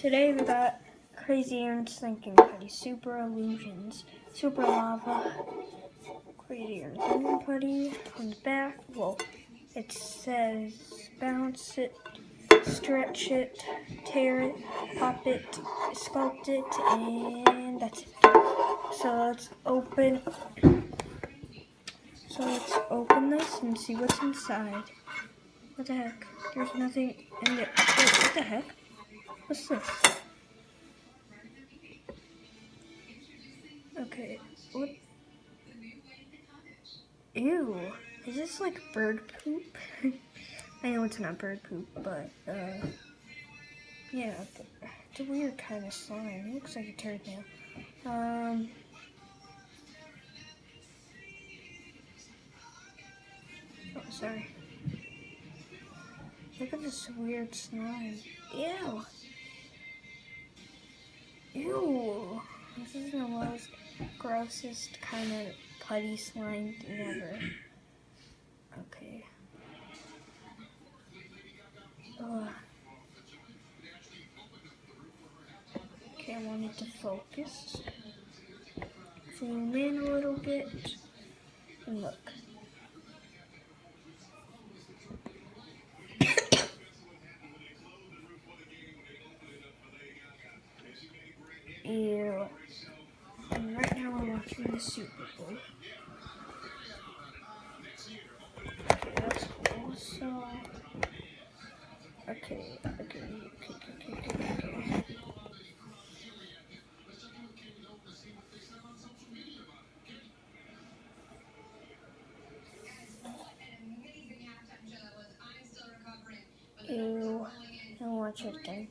Today we got Crazy Aaron's Thinking Putty, Super Illusions, Super Lava, Crazy Aaron's Thinking Putty. On the back, well, it says bounce it, stretch it, tear it, pop it, sculpt it, and that's it. So let's open this and see what's inside. What the heck? There's nothing in it. Wait, what the heck? What's this? Okay, what? Ew, is this like bird poop? I know it's not bird poop, but yeah, it's a weird kind of slime. It looks like a turd now. Oh, sorry. Look at this weird slime. Ew. Ew. This is the most grossest kind of putty slime ever. Okay. Ugh. Okay, I want it to focus. Zoom in a little bit. And look. Ew. And right now we're watching the Super Bowl. Okay, that's cool. So, okay. Ew. I'll watch it again.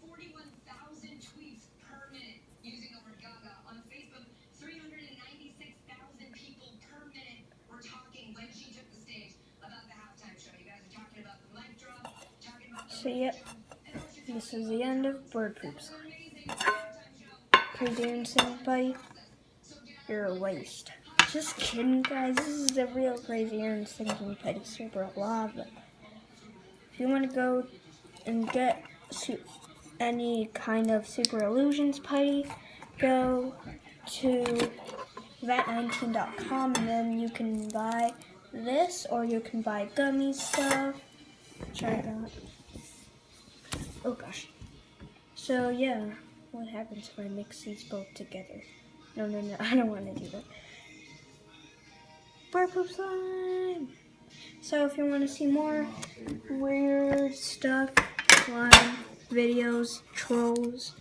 So yep, this is the end of bird poop slime. Crazy Aaron's Thinking Putty, you're a waste. Just kidding, guys. This is the real Crazy Aaron's Thinking Putty, Super Lava. If you want to go and get any kind of Super Illusions putty, go to vat19.com and then you can buy this, or you can buy gummy stuff. Try that. Oh gosh. So yeah, what happens if I mix these both together? No, I don't want to do that. Bird poop slime! So if you want to see more weird stuff, slime videos, trolls,